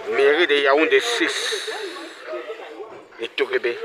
Mairie de Yaoundé 6 et Tourébé.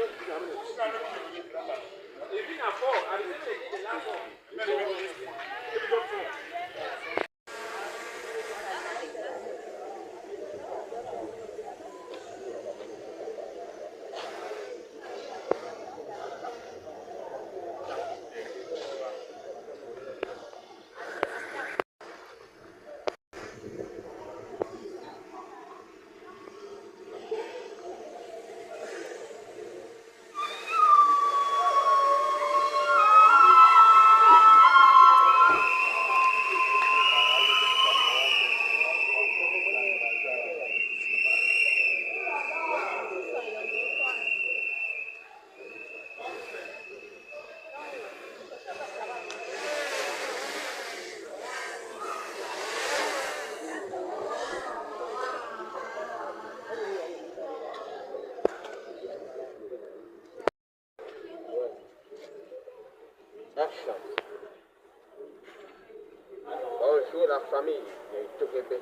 Bonjour la famille de Tourébé.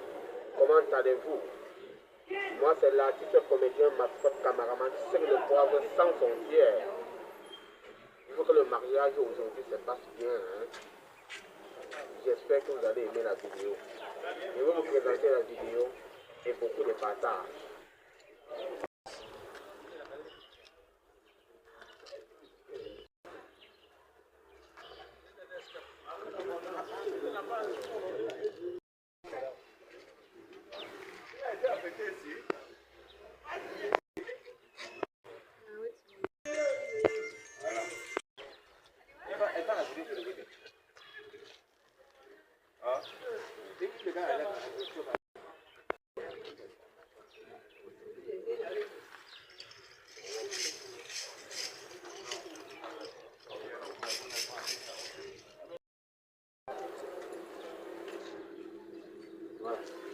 Comment allez-vous? Moi c'est l'artiste comédien mascotte cameraman sur le poivre sans frontières. Il faut que le mariage aujourd'hui se passe bien. Hein? J'espère que vous allez aimer la vidéo. Je vais vous présenter la vidéo et beaucoup de partage.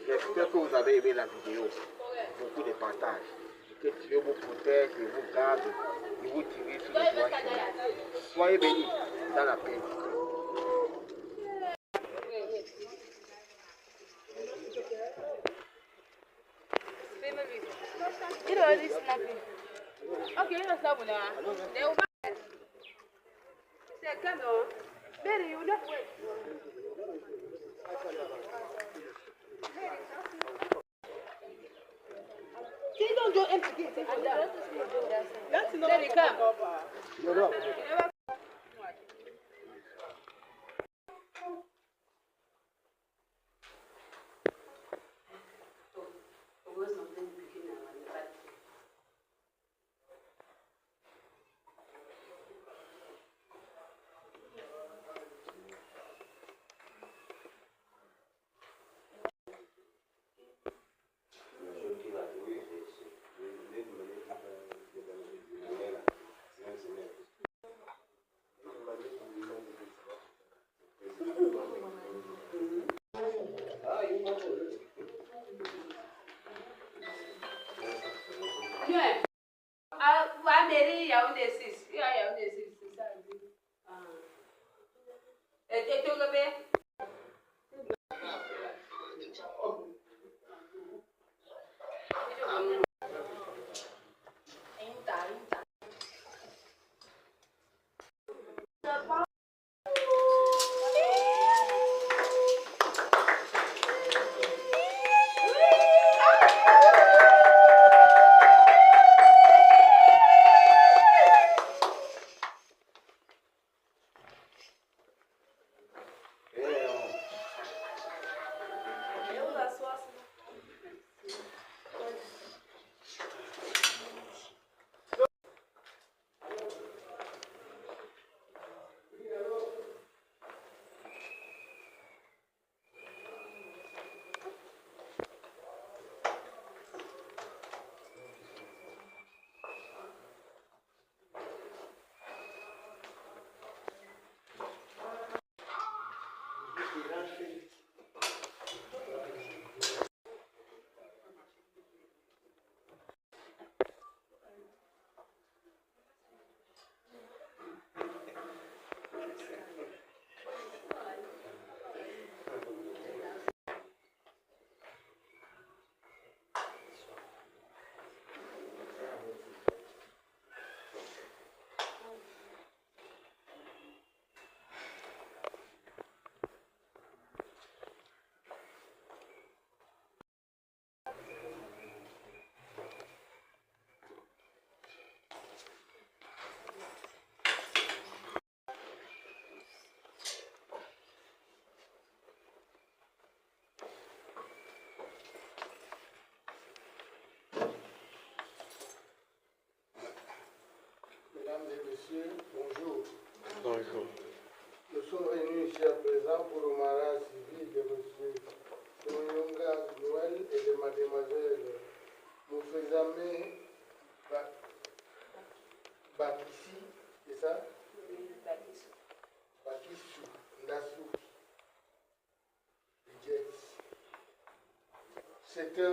J'espère que vous avez aimé la vidéo. Beaucoup de partage. Que Dieu vous protège et vous garde et vous dirige sur le droit chemin. Soyez bénis dans la paix.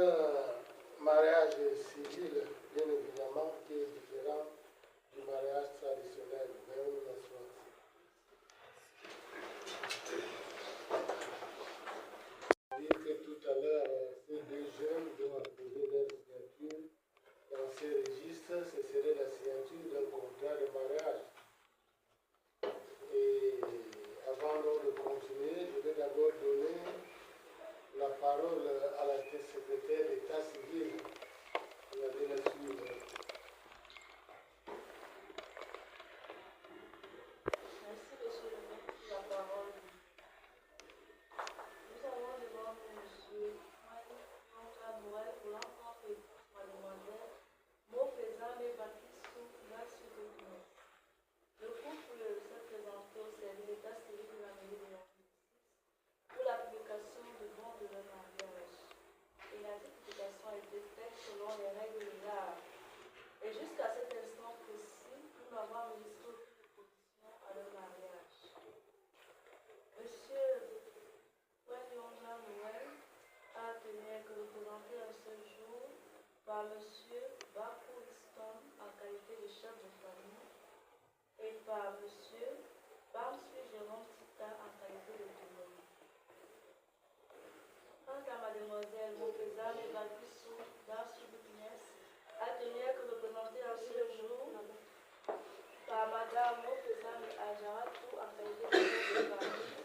un mariage civil, bien évidemment, qui est différent du mariage traditionnel. Veuillez nous asseoir. Dire que tout à l'heure, ces deux jeunes doivent poser leur signature dans ces registres. Ce serait la signature d'un contrat de mariage. Et avant donc de continuer, je vais d'abord donner la parole à la secrétaire d'État civil. Vous allez la suivre. Merci, monsieur le maire, pour la parole. Nous avons devant nous monsieur Jean-Claude Noël pour l'enfant et mademoiselle Mofezame Bakissou Gassu-Goudou. Le couple s'est présenté au service d'état civil de la mairie de la pour l'application du bon de leur mariage. Et la certification a été faite selon les règles de l'art. Et jusqu'à cet instant précis, nous n'avons enregistré aucune opposition à leur mariage. Monsieur Jean Noël a tenu à être représenté un seul jour par monsieur Bakou Liston en qualité de chef de famille et par monsieur Bamsui Jérôme Tita en qualité de témoin. Quant à mademoiselle Mopezame Bakissou Gassu-Goudou a tenu à être représentée un seul jour par madame Mopezame Ajaratou en qualité de chef de famille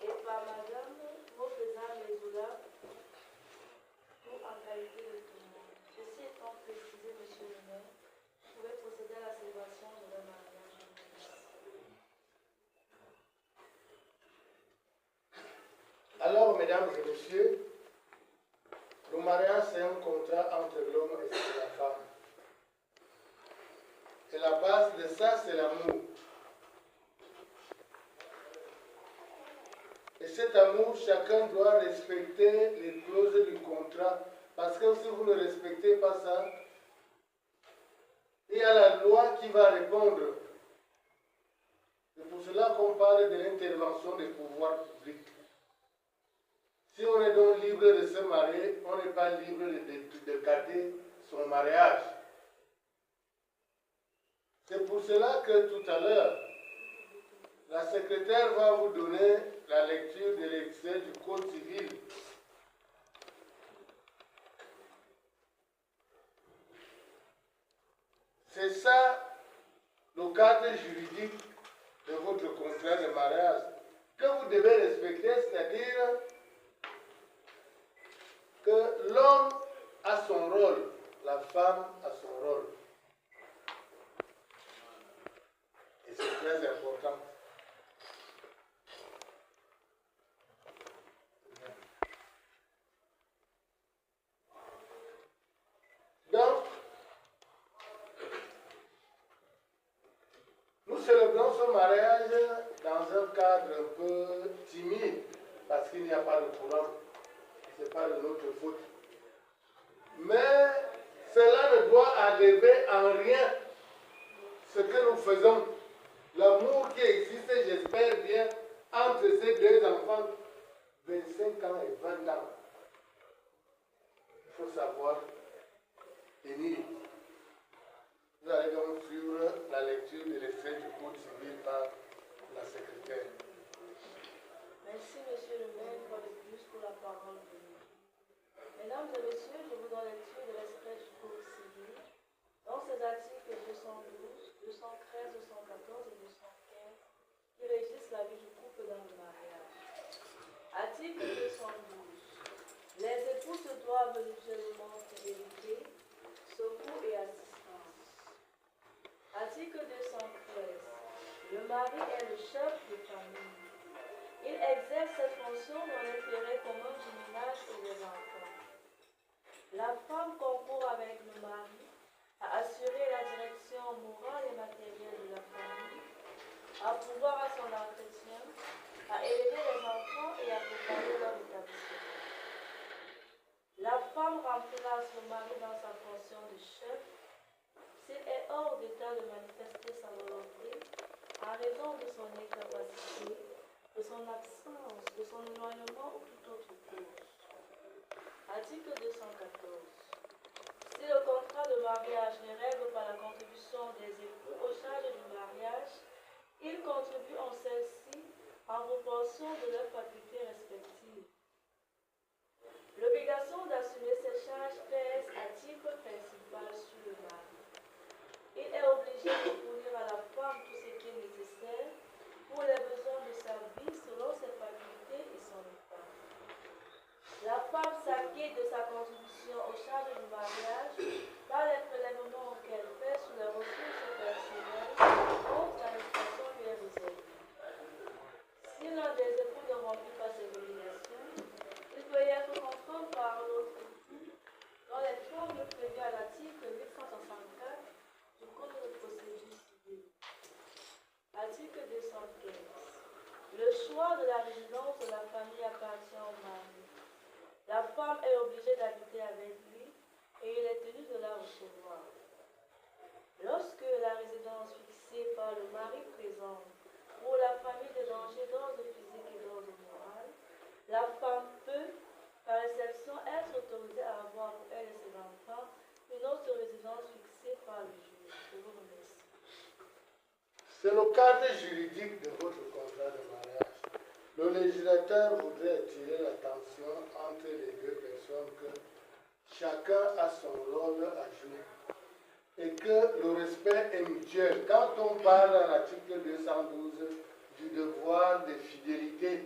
et par madame Mopezame Zoula en qualité de témoin. Ceci étant précisé, monsieur le maire, vous pouvez procéder à la célébration de leur mariage. Alors, mesdames et messieurs, le mariage, c'est un contrat entre l'homme et la femme. Et la base de ça, c'est l'amour. Et cet amour, chacun doit respecter les clauses du contrat. Parce que si vous ne respectez pas ça, il y a la loi qui va répondre. C'est pour cela qu'on parle de l'intervention des pouvoirs publics. Si on est donc libre de se marier, on n'est pas libre de garder son mariage. C'est pour cela que tout à l'heure, la secrétaire va vous donner la lecture de l'extrait du Code civil. C'est ça le cadre juridique de votre contrat de mariage que vous devez respecter, c'est-à-dire que l'homme a son rôle, la femme a son rôle. Et c'est très important. Donc, nous célébrons ce mariage dans un cadre un peu timide, parce qu'il n'y a pas de courant. Ce n'est pas de notre faute. Mais cela ne doit enlever en rien ce que nous faisons. L'amour qui existe, j'espère bien, entre ces deux enfants, 25 ans et 20 ans. Il faut savoir tenir. Vous allez donc suivre la lecture de l'extrait du Code civil par la secrétaire. Merci, monsieur le maire, une fois de plus pour la parole. Mesdames et messieurs, je vous donne lecture de l'extrait du Code civil. Dans ces articles 212, 213, 214 et 215 qui régissent la vie du couple dans le mariage. Article 212. Les époux se doivent mutuellement fidélité, secours et assistance. Article 213. Le mari est le chef de famille. Il exerce cette fonction dans l'intérêt commun du ménage et des enfants. La femme concourt avec le mari à assurer la direction morale et matérielle de la famille, à pouvoir à son entretien, à élever les enfants et à préparer leur établissement. La femme remplace le mari dans sa fonction de chef s'il est hors d'état de manifester sa volonté en raison de son incapacité, de son absence, de son éloignement ou toute autre cause. Article 214. Si le contrat de mariage ne règle pas la contribution des époux aux charges du mariage, ils contribuent en celle-ci en proportion de leurs facultés respectives. L'obligation d'assumer ces charges pèse à titre principal sur le mari. Il est obligé de fournir à la femme tout ce qui est nécessaire pour les besoins de sa vie selon ses facultés et son état. La femme s'acquitte de sa contribution aux charges du mariage par les prélèvements qu'elle fait sur les ressources personnelles contre l'administration lui est réservée. Si l'un des époux ne remplit pas ses obligations, il peut y être contraint par l'autre époux dans les formes prévues à l'article 1164 du Code de procédure civile. Article 215. Le choix de la résidence de la famille appartient au mari. La femme est obligée d'habiter avec lui et il est tenu de la recevoir. Lorsque la résidence fixée par le mari présente pour la famille des dangers d'ordre physique et d'ordre moral, la femme peut, par exception, être autorisée à avoir pour elle et ses enfants une autre résidence fixée par le juge. Je vous remercie. C'est le cadre juridique de votre contrat de mariage. Le législateur voudrait attirer l'attention entre les deux personnes que chacun a son rôle à jouer et que le respect est mutuel. Quand on parle à l'article 212 du devoir de fidélité,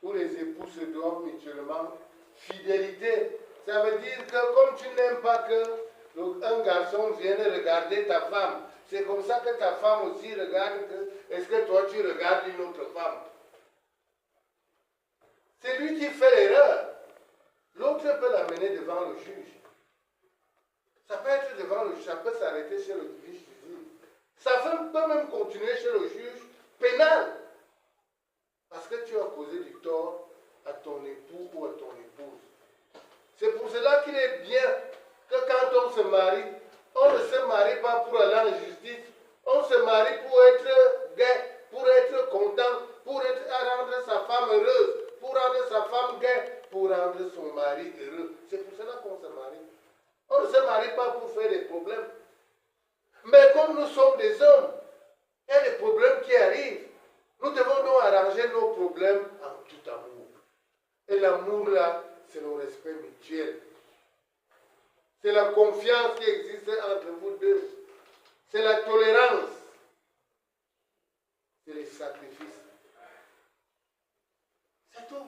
où les époux se doivent mutuellement fidélité, ça veut dire que comme tu n'aimes pas que un garçon vienne regarder ta femme, c'est comme ça que ta femme aussi regarde que, est-ce que toi tu regardes une autre femme? C'est lui qui fait l'erreur. L'autre peut l'amener devant le juge. Ça peut être devant le juge, ça peut s'arrêter chez le juge civil. Ça peut même continuer chez le juge pénal. Parce que tu as causé du tort à ton époux ou à ton épouse. C'est pour cela qu'il est bien que quand on se marie, on ne se marie pas pour aller en justice. On se marie pour être gai, pour être content, pour rendre sa femme heureuse, pour rendre sa femme gaie, pour rendre son mari heureux. C'est pour cela qu'on se marie. On ne se marie pas pour faire des problèmes. Mais comme nous sommes des hommes, il y a des problèmes qui arrivent. Nous devons donc arranger nos problèmes en tout amour. Et l'amour là, c'est le respect mutuel. C'est la confiance qui existe entre vous deux. C'est la tolérance. C'est les sacrifices. C'est tout.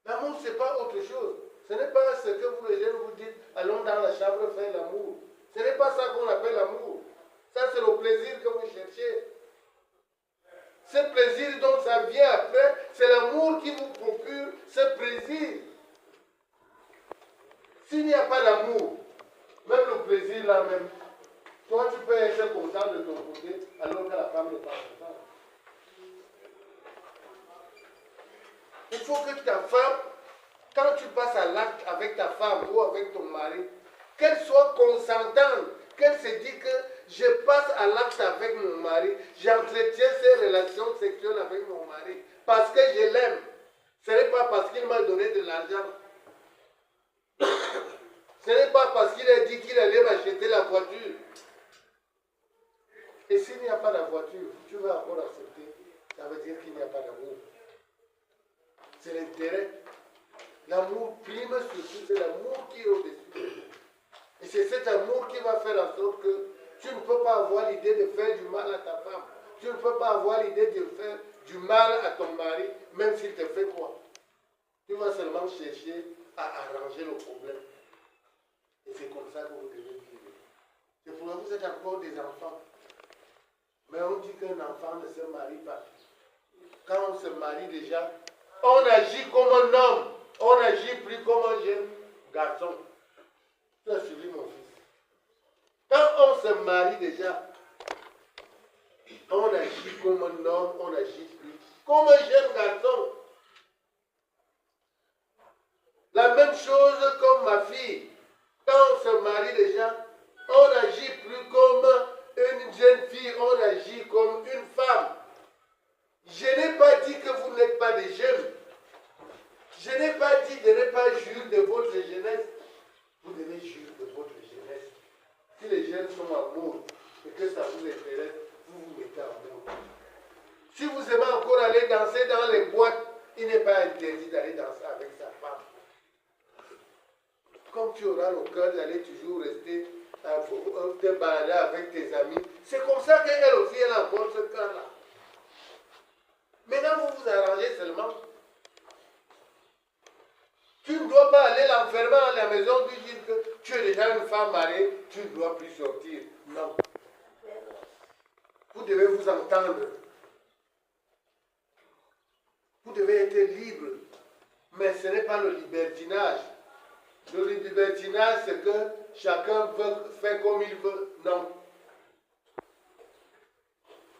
L'amour, ce n'est pas autre chose. Ce n'est pas ce que vous les jeunes vous dites, allons dans la chambre faire l'amour. Ce n'est pas ça qu'on appelle l'amour. Ça, c'est le plaisir que vous cherchez. Ce plaisir dont ça vient après, c'est l'amour qui vous procure ce plaisir. S'il n'y a pas d'amour, même le plaisir là même, toi tu peux être content de ton côté, alors que la femme n'est pas contente. Il faut que ta femme, quand tu passes à l'acte avec ta femme ou avec ton mari, qu'elle soit consentante, qu'elle se dise que je passe à l'acte avec mon mari, j'entretiens ces relations sexuelles avec mon mari, parce que je l'aime. Ce n'est pas parce qu'il m'a donné de l'argent. Ce n'est pas parce qu'il a dit qu'il allait m'acheter la voiture. Et s'il n'y a pas de voiture, tu vas encore accepter. Ça veut dire qu'il n'y a pas d'amour. C'est l'intérêt. L'amour prime surtout, c'est l'amour qui est au-dessus. Et c'est cet amour qui va faire en sorte que tu ne peux pas avoir l'idée de faire du mal à ta femme. Tu ne peux pas avoir l'idée de faire du mal à ton mari, même s'il te fait quoi. Tu vas seulement chercher à arranger le problème. Et c'est comme ça que vous devez vivre. C'est pour ça que vous êtes encore des enfants. Mais on dit qu'un enfant ne se marie pas. Quand on se marie déjà, on agit comme un homme. On agit plus comme un jeune garçon. Tu as suivi mon fils. Quand on se marie déjà, on agit comme un homme, on agit plus comme un jeune garçon. La même chose comme ma fille. Quand on se marie déjà, on agit plus comme une jeune fille, on agit comme une femme. Je n'ai pas dit que vous n'êtes pas des jeunes. Je n'ai pas dit de ne pas jurer de votre jeunesse. Vous devez jurer de votre jeunesse. Si les jeunes sont amoureux et que ça vous intéresse, vous vous mettez amoureux. Si vous aimez encore aller danser dans les boîtes, il n'est pas interdit d'aller danser avec sa femme. Comme tu auras le cœur d'aller toujours rester, te balader avec tes amis, c'est comme ça qu'elle aussi, elle a encore ce cœur-là. Maintenant, vous vous arrangez seulement. Tu ne dois pas aller l'enfermer à la maison, lui dire que tu es déjà une femme mariée, tu ne dois plus sortir. Non. Vous devez vous entendre. Vous devez être libre. Mais ce n'est pas le libertinage. Le libertinage, c'est que chacun veut faire comme il veut. Non.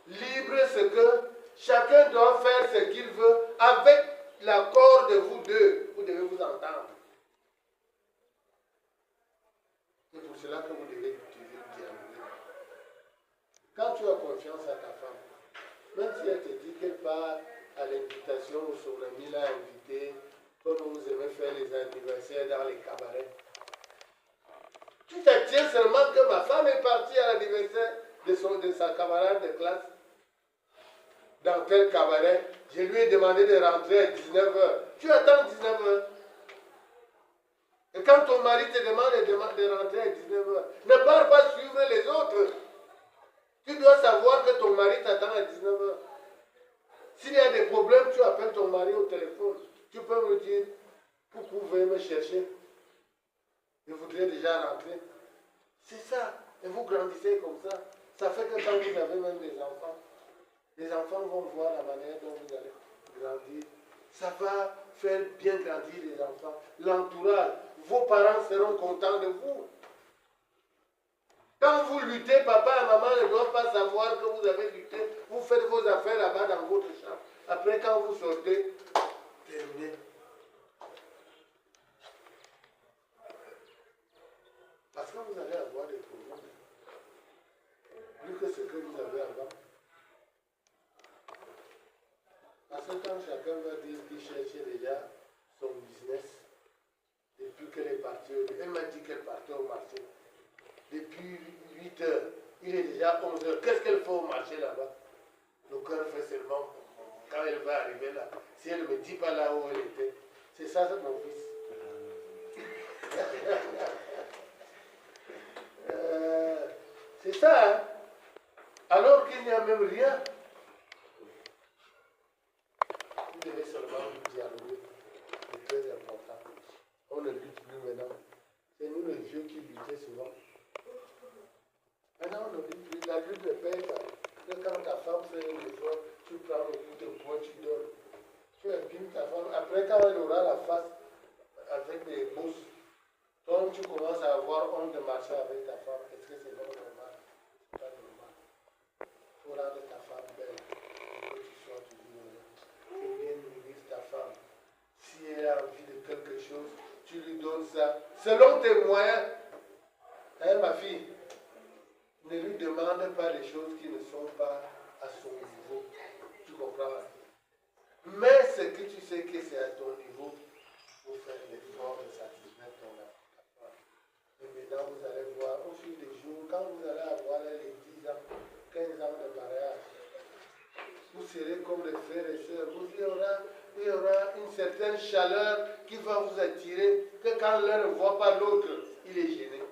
Libre, c'est que chacun doit faire ce qu'il veut avec l'accord de vous deux. Vous devez vous entendre. C'est pour cela que vous devez dialoguer. Quand tu as confiance à ta femme, même si elle te dit qu'elle part à l'invitation où son ami l'a invité, comme vous aimez faire les anniversaires dans les cabarets, tu t'attiens seulement que ma femme est partie à l'anniversaire de sa camarade de classe. Dans tel cabaret, je lui ai demandé de rentrer à 19h. Tu attends 19h. Et quand ton mari te demande de rentrer à 19h, ne pars pas suivre les autres. Tu dois savoir que ton mari t'attend à 19h. S'il y a des problèmes, tu appelles ton mari au téléphone. Tu peux me dire, pourquoi vous venez me chercher? Je voudrais déjà rentrer. C'est ça. Et vous grandissez comme ça. Ça fait que quand vous avez même des enfants, les enfants vont voir la manière dont vous allez grandir. Ça va faire bien grandir les enfants. L'entourage, vos parents seront contents de vous. Quand vous luttez, papa et maman ne doivent pas savoir que vous avez lutté. Vous faites vos affaires là-bas dans votre chambre. Après, quand vous sortez, terminez. Parce que vous allez avoir des problèmes. Plus que ce que vous avez avant. Parce que quand chacun va dire qu'il cherchait déjà son business, depuis qu'elle est partie, elle m'a dit qu'elle partait au marché. Depuis 8 heures, il est déjà 11 heures. Qu'est-ce qu'elle fait au marché là-bas? Le cœur fait seulement quand elle va arriver là. Si elle ne me dit pas là où elle était, c'est ça, c'est mon fils. C'est ça, hein? Alors qu'il n'y a même rien. Vous devez seulement dialoguer. C'est très important. On ne lutte plus maintenant. C'est nous les vieux qui luttaient souvent. Maintenant, on ne lutte plus. La lutte ne paye pas. Quand ta femme fait un effort, tu prends le coup de poing, tu donnes. Tu imprimes ta femme. Après, quand elle aura la face avec des bousses, donc tu commences à avoir honte de marcher avec ta femme. Est-ce que c'est normal? C'est pas normal. Il faut rendre ta femme belle. Il faut que tu sois toujours heureux. Tu bien nourrir ta femme. Si elle a envie de quelque chose, tu lui donnes ça. Selon tes moyens. Hein, ma fille? Ne lui demande pas les choses qui ne sont pas à son niveau. Tu comprends? Mais ce que tu sais que c'est à ton niveau, il faut faire l'effort de satisfaire ton enfant. Et maintenant, vous allez voir au fil des jours, quand vous allez avoir les 10 ans, 15 ans de mariage, vous serez comme les frères et sœurs. Il y aura une certaine chaleur qui va vous attirer, que quand l'un ne voit pas l'autre, il est gêné.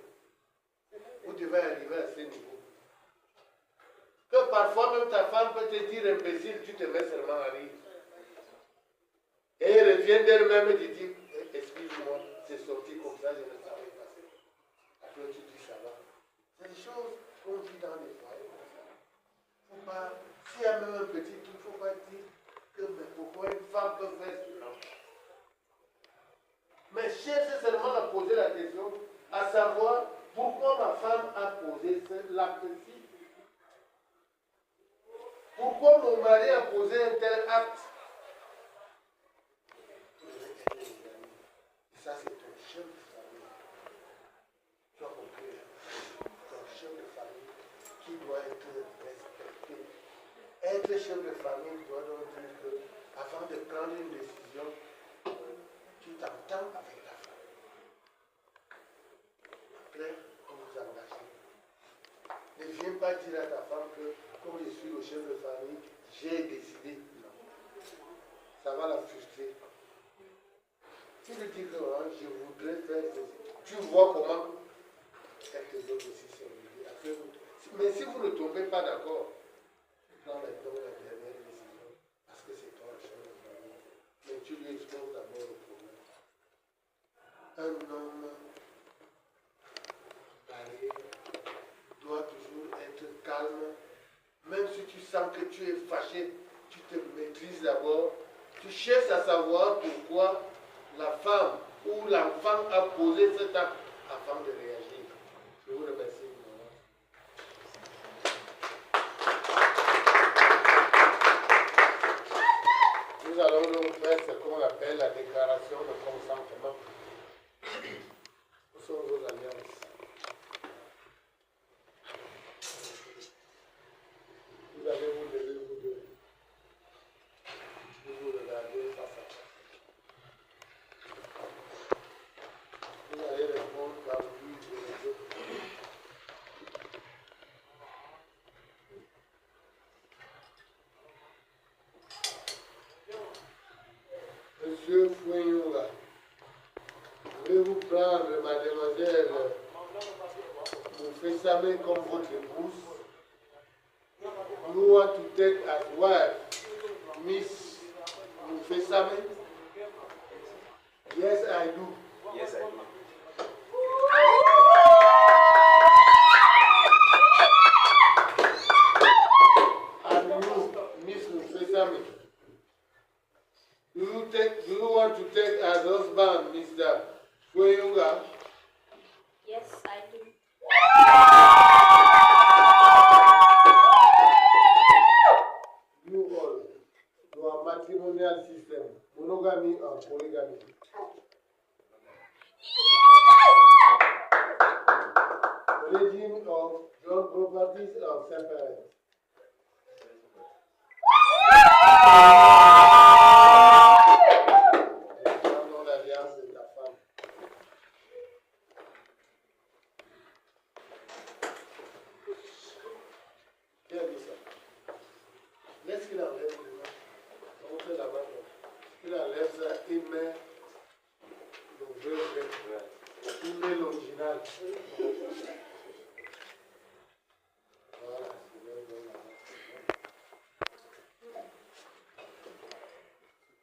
Vous devez arriver à ce niveau. Que parfois même ta femme peut te dire imbécile, tu te mets seulement à rire. Et elle revient d'elle-même et te dit, excuse-moi, c'est sorti comme ça, je ne savais pas. Après tu dis, ça va. C'est des choses qu'on vit dans les foyers. Faut pas, s'il y a même un petit truc, il ne faut pas dire que mais pourquoi une femme peut faire cela. Mais cherchez seulement à poser la question, à savoir pourquoi ma femme a posé l'acte-ci. Pourquoi mon mari a posé un tel acte? Et ça, c'est ton chef de famille. Tu as compris? Ton chef de famille qui doit être respecté. Être chef de famille doit donc dire que, avant de prendre une décision, tu t'entends avec ta femme. Après, on vous engage. Ne viens pas dire à ta femme que, comme je suis le chef de famille, j'ai décidé. Non. Ça va la frustrer. Tu lui dis que je voudrais faire ceci. Tu vois comment elle te donne aussi son idée. Mais si vous ne tombez pas d'accord, prends maintenant la dernière décision. Parce que c'est toi le chef de famille. Mais tu lui exposes d'abord le problème. Un homme marié doit toujours être calme. Même si tu sens que tu es fâché, tu te maîtrises d'abord. Tu cherches à savoir pourquoi la femme ou l'enfant a posé cet acte avant de réagir. Je vous remercie. Nous allons donc faire ce qu'on appelle la déclaration de consentement. Où sont vos alliances? Vous allez vous lever, vous deux. Vous vous regardez face à face. Vous allez répondre par oui ou les autres. Monsieur Fouenyoga, voulez-vous prendre mademoiselle Moufessame comme votre épouse? You want to take as wife Miss Moufessame? Yes, I do. Yes, I do. And you, Miss Moufessame, do you want to take as husband Mr. Fouenyoga? Yes, I do. You all, your matrimonial system, monogamy or polygamy? Origin of joint properties or separate? Dans l'alliance de ta femme. Qui a dit ça? Laisse qu'il enlève les mains. On fait la main. Il enlève ça, il met le vrai. Il met l'original. Voilà, c'est bien, bon, la main.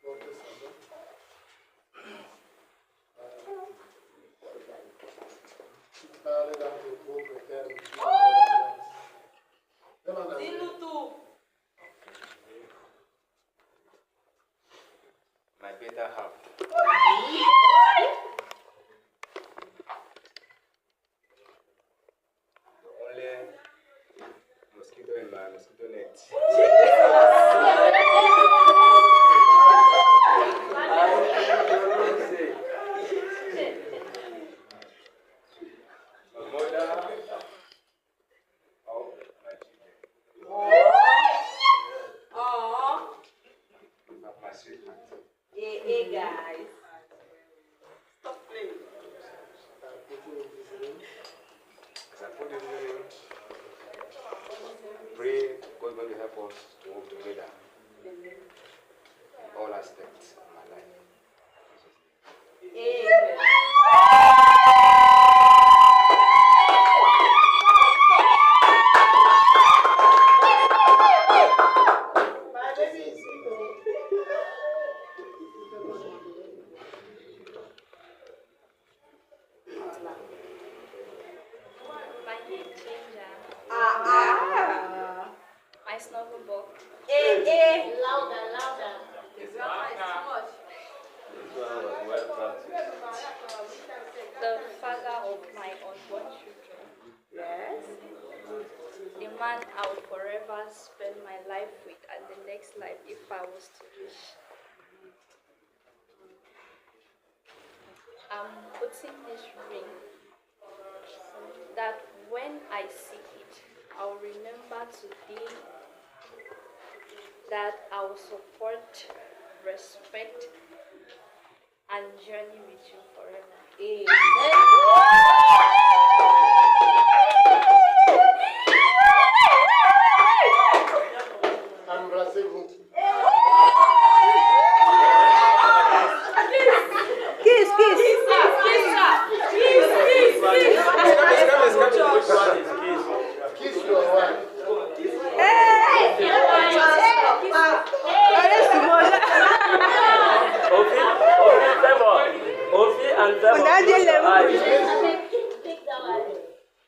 Portez sa main. Voilà. Tu parles dans tes propres termes. Demande à Dis-nous tout. My better half. The only mosquito in my mosquito net. My mother of my children. Oh, My sweetheart. hey guys. Stop playing. As I put this in, pray God going to help us to work together in all aspects of my life. Amen. My name changer. My snuggle box. Louder, louder. This one was well practiced. The father of my unborn children. Yes. The man I will forever spend my life with and the next life if I was to wish. I'm putting this ring that when I see it, I'll remember today that I will support, respect, and journey with you forever. Embrassez-vous. Kiss. Kiss your wife. On a dit les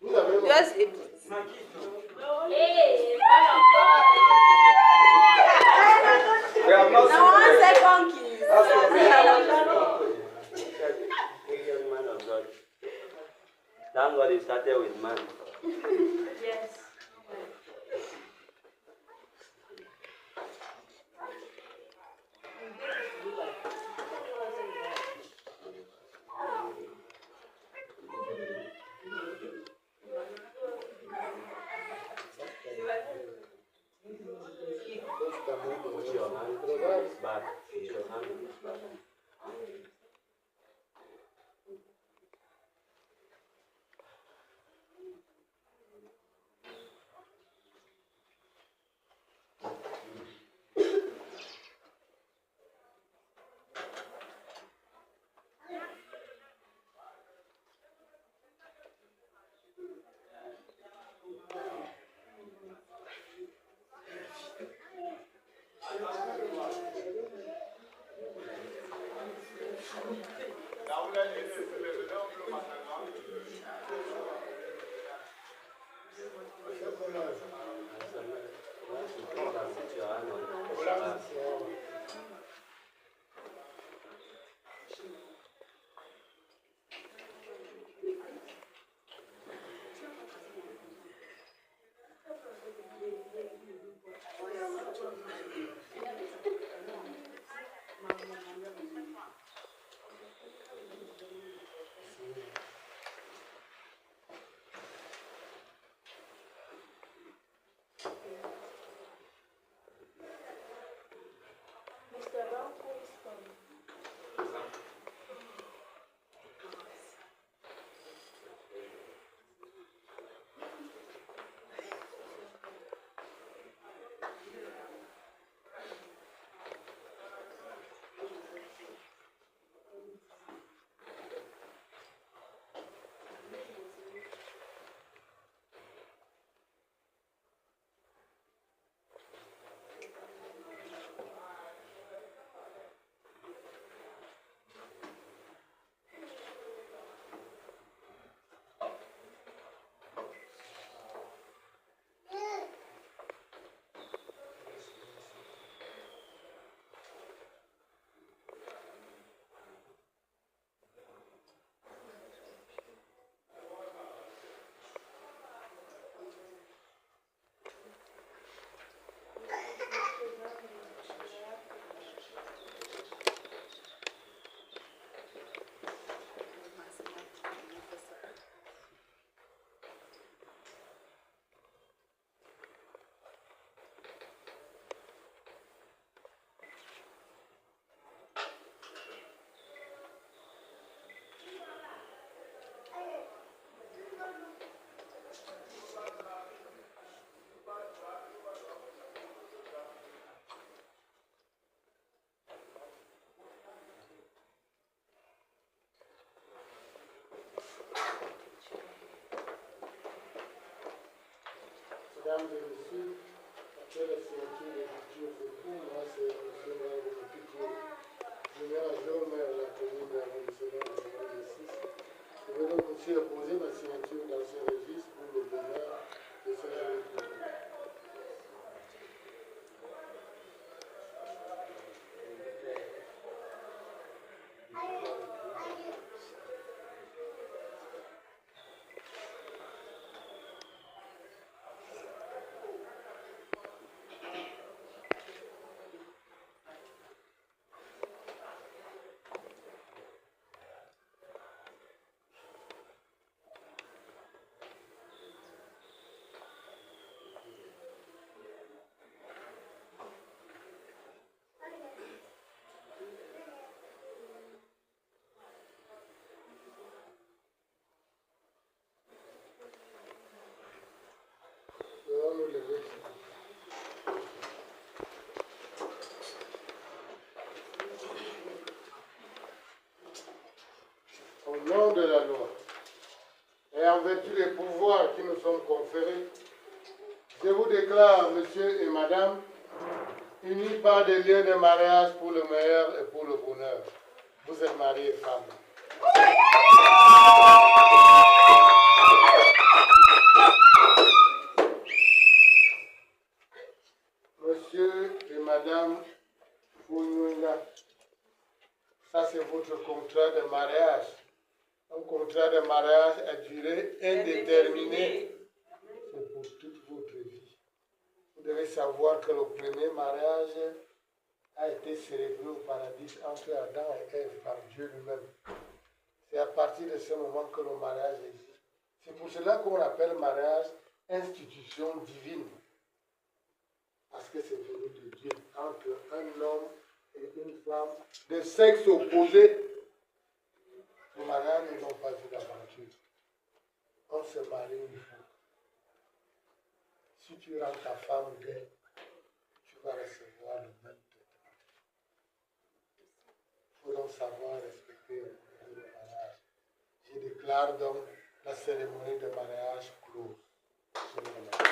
Vous avez mon Just We have not seen one the second kiss. Man of God. Thank God it started with man. Yes. Put your hand to his back. Put your hand to his back. Put your hand on his back. Mr. Brown, please come. Mesdames et messieurs, après la signature des futurs époux, moi c'est M. Maire Piquet, le maire adjoint maire de la commune arrondissement de Montréal 6. Je vais donc aussi apposer ma signature dans ce registre pour le bonheur de ce jeune couple. au nom de la loi et en vertu des pouvoirs qui nous sont conférés, je vous déclare, monsieur et madame, unis par des liens de mariage pour le meilleur et pour le bonheur. Vous êtes mariés et femmes. Monsieur et madame Founouna, ça c'est votre contrat de mariage. Un contrat de mariage à durée indéterminée. C'est pour toute votre vie. Vous devez savoir que le premier mariage a été célébré au paradis entre Adam et Ève par Dieu lui-même. C'est à partir de ce moment que le mariage existe. C'est pour cela qu'on appelle mariage institution divine. Parce que c'est venu de Dieu entre un homme et une femme de sexe opposé. Les mariages n'ont pas vu d'aventure. On se marie une fois. Si tu rends ta femme gaie, tu vas recevoir le même traitement. Il faut donc savoir respecter le mariage. Je déclare donc la cérémonie de mariage close. Je vous remercie.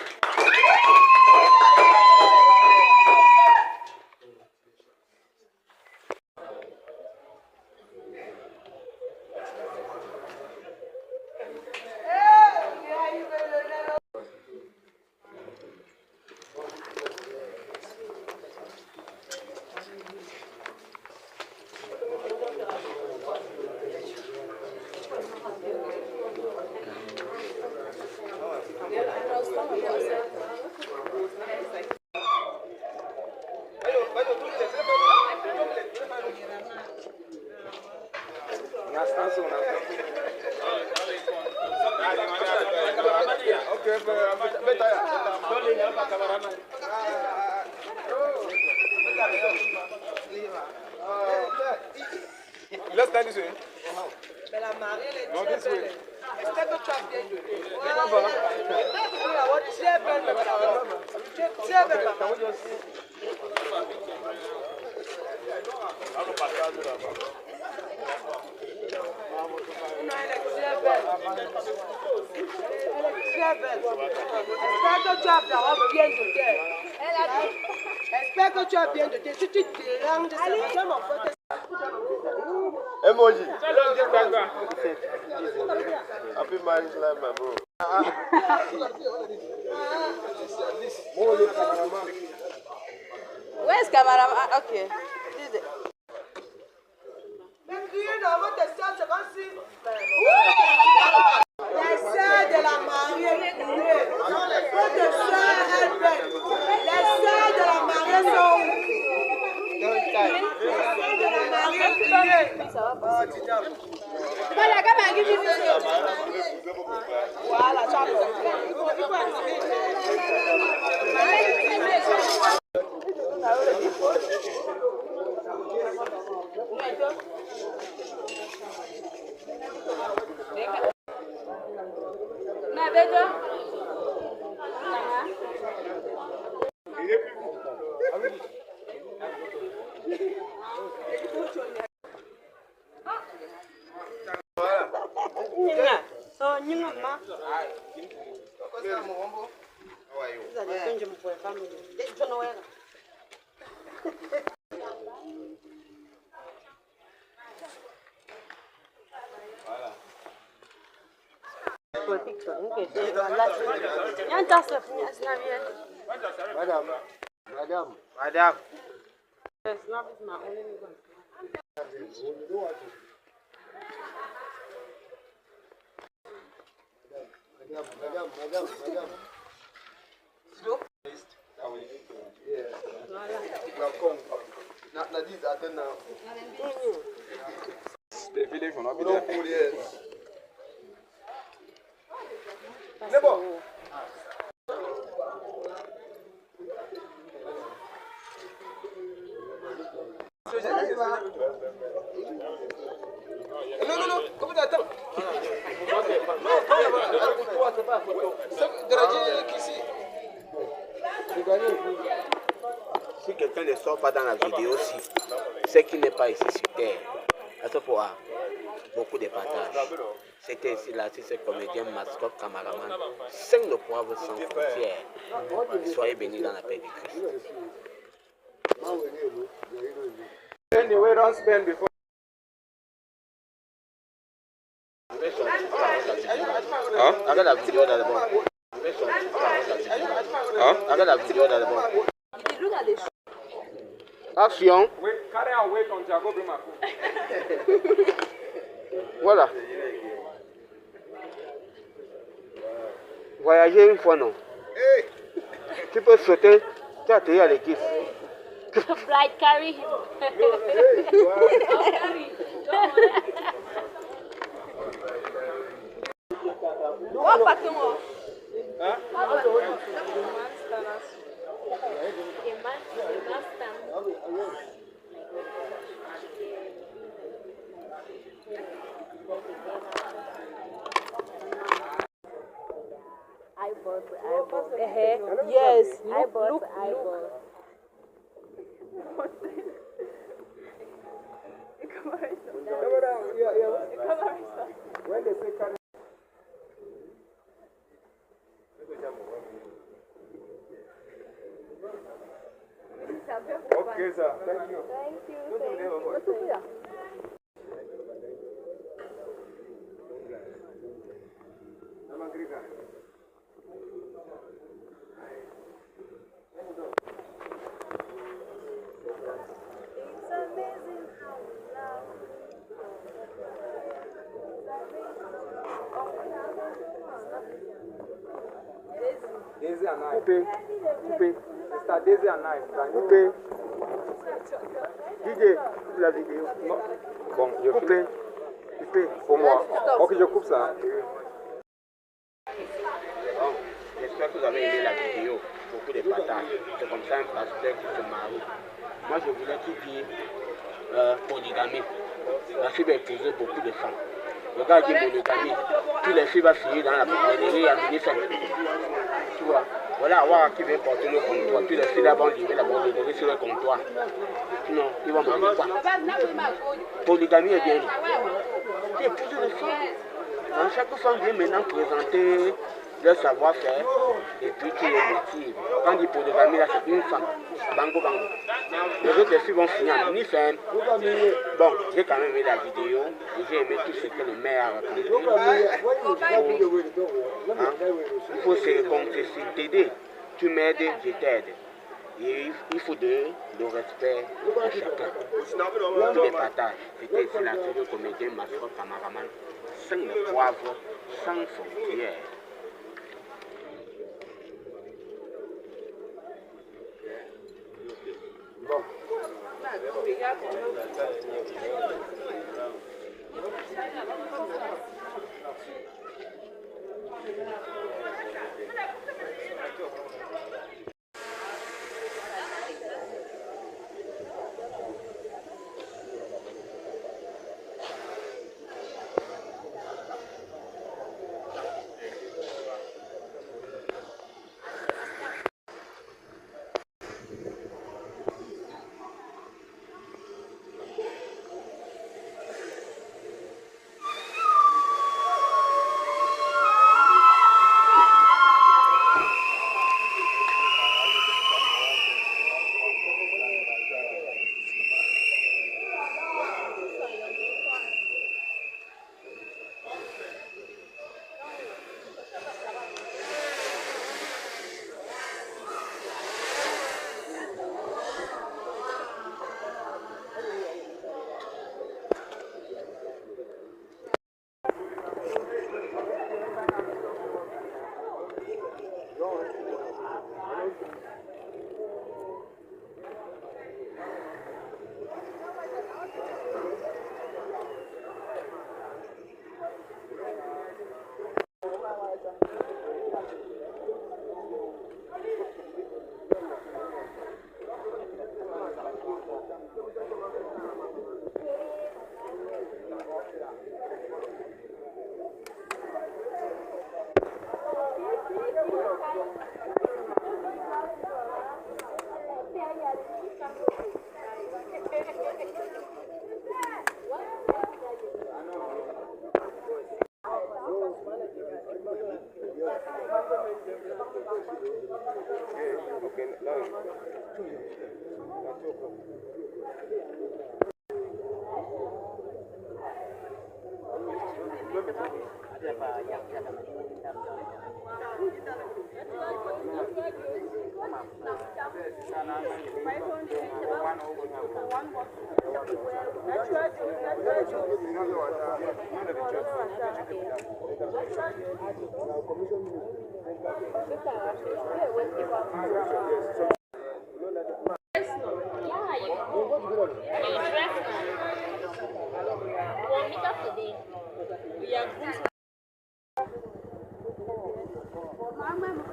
Let's stand this way. Mais la mariée, elle est No, this way. J'espère que tu as bien donné. Très belle, très belle. Non, elle est très belle. Elle est très belle. J'espère que tu as bien doté. J'espère que tu as bien doté. Si tu te déranges, ça va vraiment faire. Emoji. Happy marriage life, my bro. Where's cameraman? Ah, okay. Mais crier dans votre soeur, c'est comme si... Les soeurs de la mariée crier. Votre soeur est belle. Les soeurs de la mariée sont où? Les soeurs de la mariée crier. Voilà, tu as Madam. The village will not be there. Neighbor. Non, comment t'attends? Si quelqu'un ne sort pas dans la vidéo, c'est qu'il n'est pas ici sur terre. À ce point. beaucoup de partage. C'était ici l'artiste comédien, mascotte, camaraman, 5 de poivre sans frontières. Soyez bénis dans la paix du Christ. Anyway, don't spend before. Hein? Arrête la vidéo d'abord. Hein? Arrête la vidéo d'abord. Action. Wait, carry away on Jago Brimaku. Voilà. Voyager une fois, non? Tu peux sauter, tu as atterri à l'équipe. Bright, carry him. Yes, Look. When they say carry. Okay, sir. Thank you. Daisy and I. Coupé. Mr. Daisy and I. Coupé. DJ, coupe la vidéo. Non. Bon, je Coupé. Coupé. Pour moi. Ok, je coupe ça. J'espère que vous avez aimé la vidéo. Beaucoup de partage. C'est comme ça un pasteur qui se marie. Moi, je voulais tout dire polygamie. La fille va épouser beaucoup de femmes. Le gars dit monogamie. Toutes les filles vont finir dans la bordellerie à l'UNICEF. Tu vois. Voilà, voir qui veut porter le comptoir. Toutes les filles là vont livrer la bordellerie sur le comptoir. Sinon, ils vont manger quoi? Polygamie est bien. Tu épouses les femmes. Donc, chaque femme vient maintenant présenter leur savoir-faire et puis tu les motives. Quand on dit polygamie, là c'est une femme. Bango bango. Les autres filles vont finir en unifemme. Bon, j'ai quand même aimé la vidéo et j'ai aimé tout ce que le maire a raconté. Il faut se t'aider. Tu m'aides, je t'aide. Et il faut le respect à chacun. Tous les partages. C'était ici la série comédien, mascotte, camaraman. 5 de poivre sans frontières. Bon.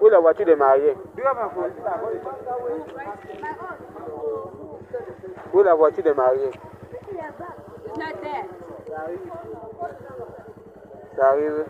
Où est la voiture des mariés? Où est la voiture des mariés? Ça arrive.